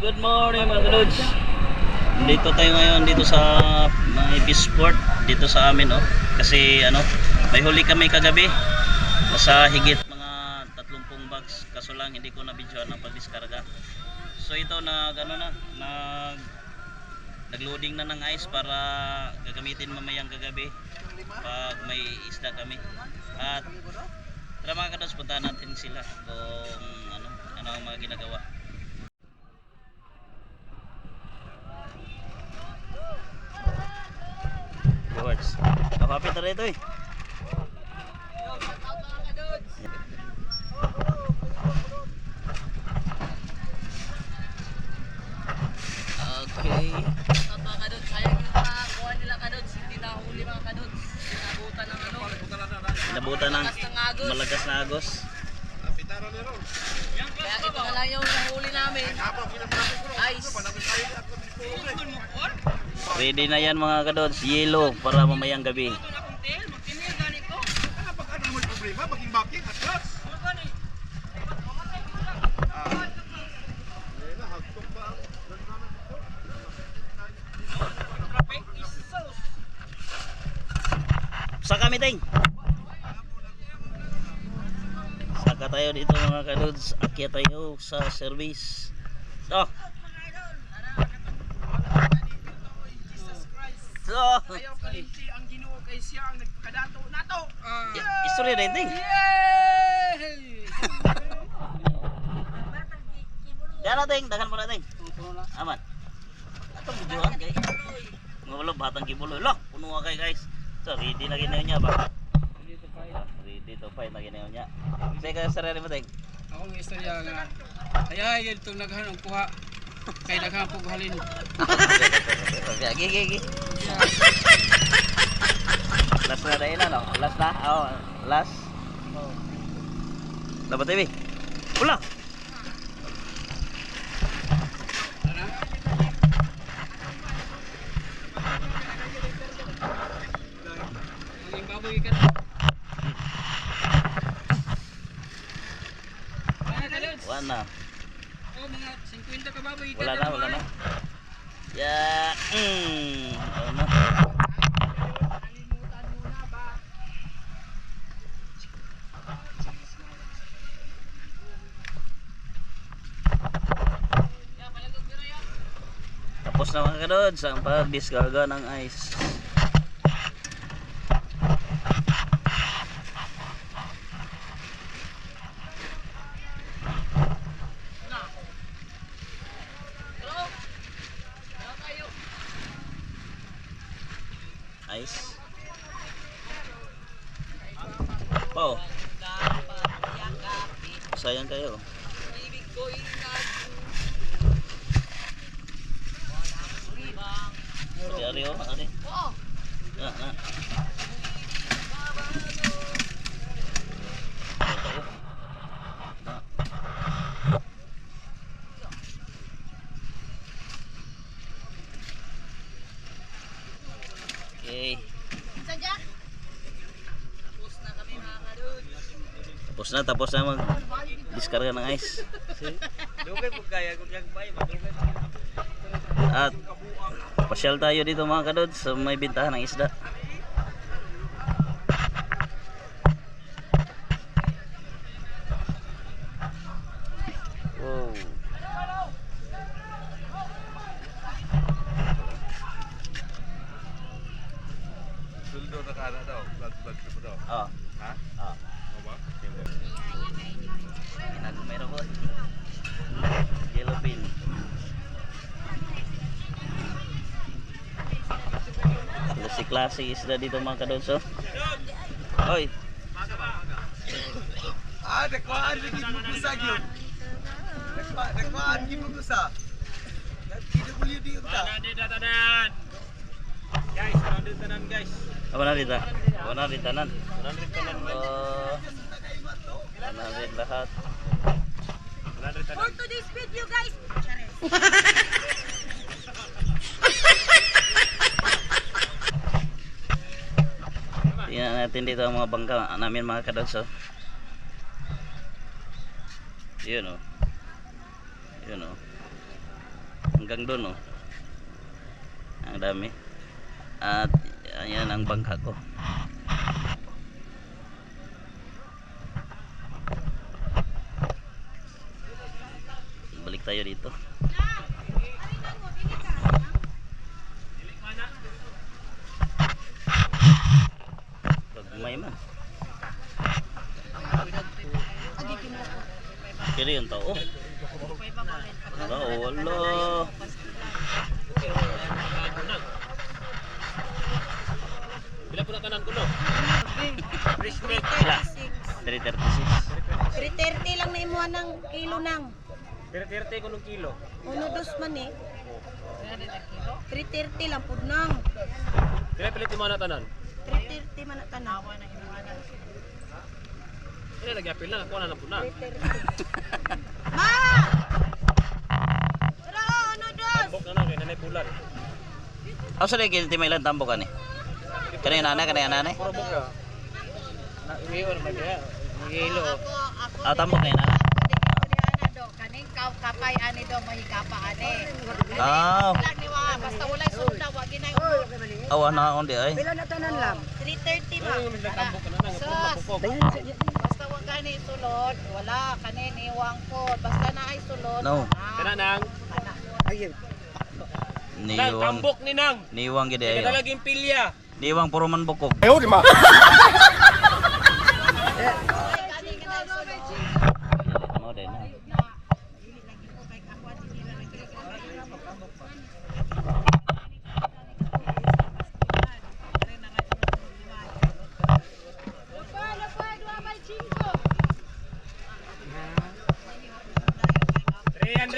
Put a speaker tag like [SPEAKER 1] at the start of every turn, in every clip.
[SPEAKER 1] Good morning mga kadods. Dito tayo ngayon dito sa Bisport dito sa amin Kasi may huli kami kagabi. Nasa higit mga 30 bags kaso lang hindi ko na videoan ng pagdiskarga. So ito nagloading na ng ice para gagamitin mamayang kagabi pag may isda kami. At tara mga kadods, puntahan natin sila kung ano ang mga ginagawa. Viewers, kapapit na rito Okay.
[SPEAKER 2] Mga kadods, sayang yung makakuha nila kadods, hindi nahuli mga kadods. Sinabutan ng
[SPEAKER 1] Nabutan ng malakas na agos.
[SPEAKER 2] Kaya ito na lang yung nahuli namin. Ice.
[SPEAKER 1] Ready na yan mga kadods, yellow para mamayang gabi. Sa kami ting. Saka tayo dito mga kadods, akyat tayo sa service.
[SPEAKER 3] Ayaw kalimti ang Ginoo kay siya ang nagkadato nato.
[SPEAKER 1] Istorya rin ting.
[SPEAKER 3] Yay!
[SPEAKER 1] Diyan natin, dagan mo natin. Aman. Atong video kay. Ngawala batang kibuloy. Loh, puno kay guys. So ready na ginayon niya ba? Ready to fight na ginayon niya. Say ka sarili mo ting.
[SPEAKER 3] Ako ng istorya nga. Kaya yun itong naghanong kuha. Kay daghang pughalin.
[SPEAKER 1] Gigi. Last na rin Last na? Last. Dapat TV. Pula.
[SPEAKER 3] Ano? Ang baboy ka.
[SPEAKER 1] Wala.
[SPEAKER 3] Oh, mga 50 ka baboy ka.
[SPEAKER 1] Wala na. Ya, ano?
[SPEAKER 3] Kalimutan mo na ba?
[SPEAKER 1] Tapos na mga kadods ang pagdiskarga ng ice. Ice. Oh. Sayang kayo. Ari. Okay. Tapos na mag-diskarga ng ice. At pasyal tayo dito mga kadods sa may bintahan ng isda. Wow.
[SPEAKER 4] Suldo na kana daw, vlog mo daw.
[SPEAKER 1] Oh.
[SPEAKER 4] Ha?
[SPEAKER 1] Oh.
[SPEAKER 4] Mo ba?
[SPEAKER 1] Meron ko. Yellow pin. Klase isda dito mga kadods. Oy.
[SPEAKER 4] Nakuhaan lagi mo gusa gyud. Nakuhaan gyud mo gusa. PWD unta. Guys, tanan guys.
[SPEAKER 1] Apa na dito? Wala rin tanan. Oh. Wala rin lahat.
[SPEAKER 2] For today's video guys.
[SPEAKER 1] Tingnan natin dito ang mga bangka namin mga kadods. Yun o. hanggang doon oh. Ang dami. At ayan ang bangka ko. Balik tayo dito. Gagmay man. Kiri yung tao. Wala, wala.
[SPEAKER 3] Bila po na kanan ko no?
[SPEAKER 1] Wala. 336.
[SPEAKER 5] 330 lang na imuha ng kilo nang.
[SPEAKER 3] 30 ko ng kilo.
[SPEAKER 5] Uno dos man eh. 330 lang pud nang.
[SPEAKER 3] Kaya pilit mo na tanan.
[SPEAKER 5] 330 man na tanawa na imuha nang.
[SPEAKER 3] Kaya nagyapil lang ako na po na.
[SPEAKER 5] 330. Ma! Tara, uno dos.
[SPEAKER 3] Bok na lang kay nanay pulan.
[SPEAKER 1] Ako sa rin kinti may ilang tambo ka ni? Kanina nanay, kanina nanay?
[SPEAKER 3] Puro bok ka. Na iwior man dia. Hilo.
[SPEAKER 1] Ah, tambo kanina nanay?
[SPEAKER 5] Kaning kapay ani do mahikapa ani.
[SPEAKER 1] Ah,
[SPEAKER 5] Lang ni wa basta walay sunda wa ginay ulo.
[SPEAKER 1] awan na akong di ay.
[SPEAKER 5] Pila na tanan lang? 330 ma.
[SPEAKER 3] Tambok ka na lang.
[SPEAKER 5] Sus.
[SPEAKER 3] Pupok.
[SPEAKER 5] Basta wag gani sulod, wala kanin iwang ko. Basta na ay sulod.
[SPEAKER 1] No.
[SPEAKER 3] Kana nang. Nang
[SPEAKER 1] Niwang,
[SPEAKER 3] tambok ni nang.
[SPEAKER 1] niwang gid
[SPEAKER 3] Kaya
[SPEAKER 1] ayo.
[SPEAKER 3] laging pilya.
[SPEAKER 1] Niwang puro man bukog. Mo din.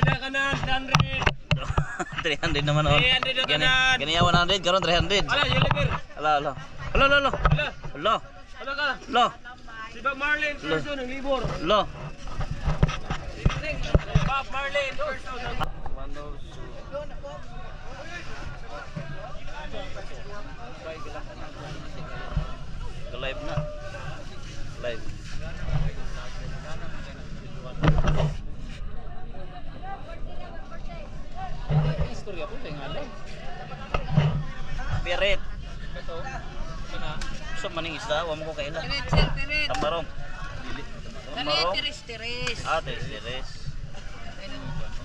[SPEAKER 3] Na kanan,
[SPEAKER 1] 300 naman on.
[SPEAKER 3] 300 na
[SPEAKER 1] Gani,
[SPEAKER 3] kanan.
[SPEAKER 1] gani 100 karon 300.
[SPEAKER 3] Ala, yulibir.
[SPEAKER 1] Ala, ala. Ala, ala, ala.
[SPEAKER 3] Ala,
[SPEAKER 1] Ala,
[SPEAKER 3] ala ka.
[SPEAKER 1] ala.
[SPEAKER 3] Si Bob Marley, person ng libor.
[SPEAKER 1] Ala.
[SPEAKER 3] Bob Marley, person ng...
[SPEAKER 1] Live na. Live.
[SPEAKER 3] Istorya po, tingala.
[SPEAKER 1] Pirit.
[SPEAKER 3] Ito, kana.
[SPEAKER 1] So maning isda, wa mo ko kaila.
[SPEAKER 5] Tirit, sir, tirit.
[SPEAKER 1] Tamarong.
[SPEAKER 5] Kani
[SPEAKER 1] Tamarong.
[SPEAKER 5] tiris-tiris.
[SPEAKER 1] Ah, tiris.
[SPEAKER 5] Kani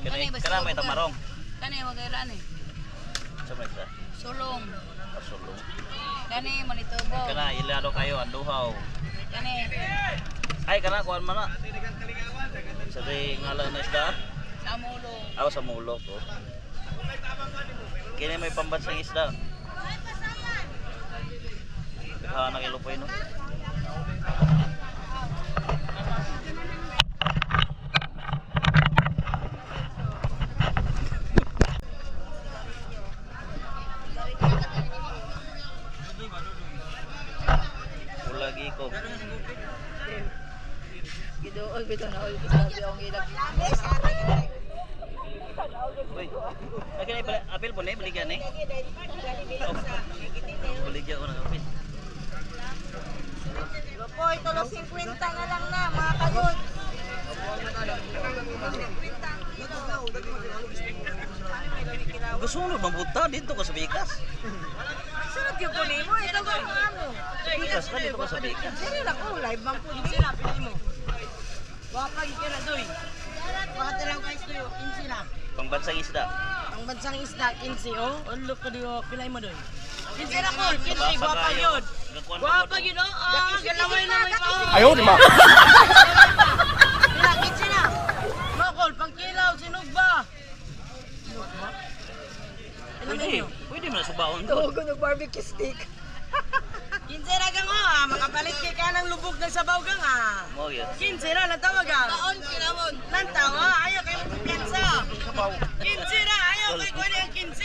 [SPEAKER 1] Kana
[SPEAKER 5] basta
[SPEAKER 1] kana may
[SPEAKER 5] ubugan.
[SPEAKER 1] tamarong.
[SPEAKER 5] Kani magailan eh.
[SPEAKER 1] Sa may isda.
[SPEAKER 5] Sulong.
[SPEAKER 1] Pasulong.
[SPEAKER 5] Kani manitubo.
[SPEAKER 1] Kana ilado kayo anduhaw.
[SPEAKER 5] Kani
[SPEAKER 1] Ay kana kuan man na. Sa di ngalan na isda.
[SPEAKER 5] samulong.
[SPEAKER 1] Ako sa mulok oh. Kini may pambansang isda. Ah, nakilupoy no. Ulagi ko.
[SPEAKER 5] Gidool bito na ol sabi ang ilag.
[SPEAKER 1] Uy. Nakina pala apel po na baligyan eh. Baligyan ko na apel.
[SPEAKER 5] Po ito lo 50 nga lang na mga kagod.
[SPEAKER 1] Gusto mo mabuta dito ka sa Bikas.
[SPEAKER 5] Sarap yung kunin mo ito ba ano?
[SPEAKER 1] Bikas ka dito ka sa Bikas.
[SPEAKER 5] Sino lang ko live bang po sila pili mo. Wapa gikira doy. Bakit lang guys to yung insina.
[SPEAKER 1] Pambansang isda.
[SPEAKER 5] Ang bansang isda 15 oh. Ulo ko diyo pilay mo doy. 15 na ko, 15 guwapa yun. Guwapa yun oh. Ah, galaway na may pa.
[SPEAKER 3] Ayaw, di ma.
[SPEAKER 5] Pila 15 na. Makol pang kilaw sinog ba?
[SPEAKER 1] Pwede. Pwede mo na subaon to.
[SPEAKER 5] Tugo ng barbecue stick. 15 na gang oh, makapalit kay ka ng lubog ng sabaw gang ah.
[SPEAKER 1] Mo gyud.
[SPEAKER 5] 15 na natawag ah. Taon kinamon. Lantawa, ayaw kayo magpiyansa. 15 na, ayaw kayo kuha ang 15.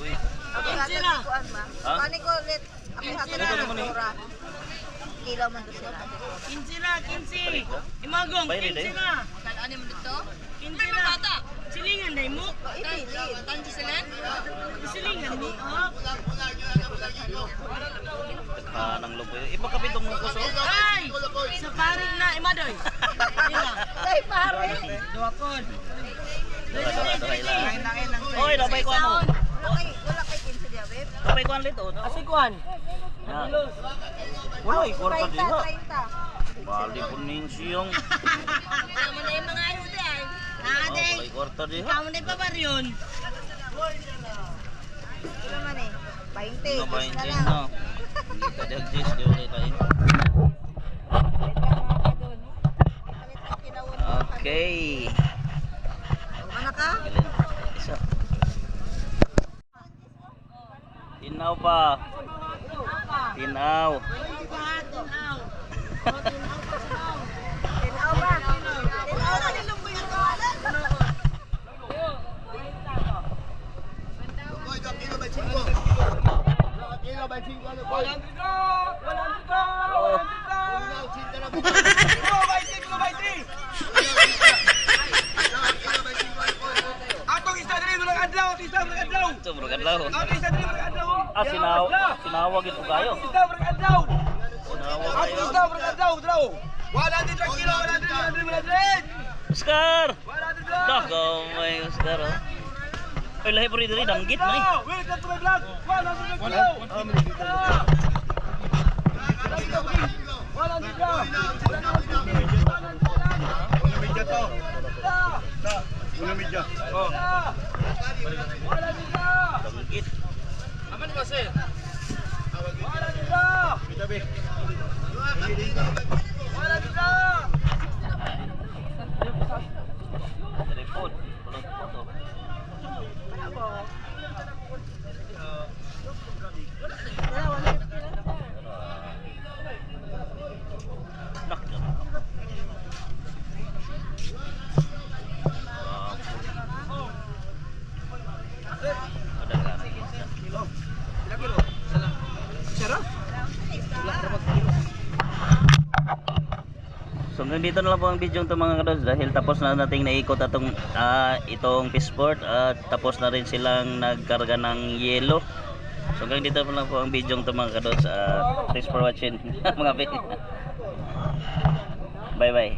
[SPEAKER 1] Uy.
[SPEAKER 5] 15 na.
[SPEAKER 1] Ha?
[SPEAKER 5] Pani ko ulit. Ako sa tura. Kilo man to siya. 15 na, 15. Imagong,
[SPEAKER 1] Bayad
[SPEAKER 5] 15
[SPEAKER 1] eh.
[SPEAKER 5] na. Kalaan mo dito? 15 na. Bata. Silingan na mo. Tanji silen? Silingan mo.
[SPEAKER 1] Nang lupoy. Ipakapit mo ko so.
[SPEAKER 5] Ay! Sa paring na, imadoy. Ila. Ay, pare. Dua pod.
[SPEAKER 1] Duhay lang. Oy, napay ko ano?
[SPEAKER 6] Wala kay 15 dia, babe.
[SPEAKER 1] Napay ko ang lito.
[SPEAKER 5] Asi kuan.
[SPEAKER 1] Wala, ikwarta
[SPEAKER 6] 30,
[SPEAKER 1] diha.
[SPEAKER 6] 30.
[SPEAKER 1] Bali po ning siyong.
[SPEAKER 5] Tama na yung mga ayos diyan.
[SPEAKER 1] Wala, ikwarta diha.
[SPEAKER 5] Tama na yung pabaryon.
[SPEAKER 6] Ito naman eh. 20.
[SPEAKER 1] Ano ba
[SPEAKER 6] Yes
[SPEAKER 1] yung
[SPEAKER 6] na
[SPEAKER 1] din,
[SPEAKER 6] lang.
[SPEAKER 1] no? Hindi ka di-adjust, di ulit tayo.
[SPEAKER 6] Wait lang mga kadon. Palit ang kinawon mo.
[SPEAKER 1] Okay.
[SPEAKER 6] Mana ka?
[SPEAKER 1] Galing. Isa. Tinaw pa. Tinaw.
[SPEAKER 6] Tinaw ba? Tinaw na nilong mo yung kawalan.
[SPEAKER 4] Atong isa diri murag adlaw, isa murag adlaw.
[SPEAKER 1] Ito, murag adlaw.
[SPEAKER 4] Atong isa diri murag adlaw.
[SPEAKER 1] Ah, sinawag ito kayo.
[SPEAKER 4] Isa murag adlaw.
[SPEAKER 1] Sinawag
[SPEAKER 4] Atong
[SPEAKER 1] kayo.
[SPEAKER 4] isa murag adlaw, draw. 100 kilo, 100.
[SPEAKER 1] Oscar!
[SPEAKER 4] 100.
[SPEAKER 1] Dah, gamay Oscar, oh. Ay, lahi po rin diri, danggit na eh.
[SPEAKER 4] Welcome to my vlog. 100 kilo. 100.
[SPEAKER 1] Danggit.
[SPEAKER 3] Aman ba sir?
[SPEAKER 1] Report. Pulang foto. Nak, jangan. Ada kan? So hanggang dito na lang po ang video ito mga kados dahil tapos na nating naikot itong Peaceport at tapos na rin silang nagkarga ng yelo. So hanggang dito na lang po ang video ito mga kados. Thanks for watching mga bye bye.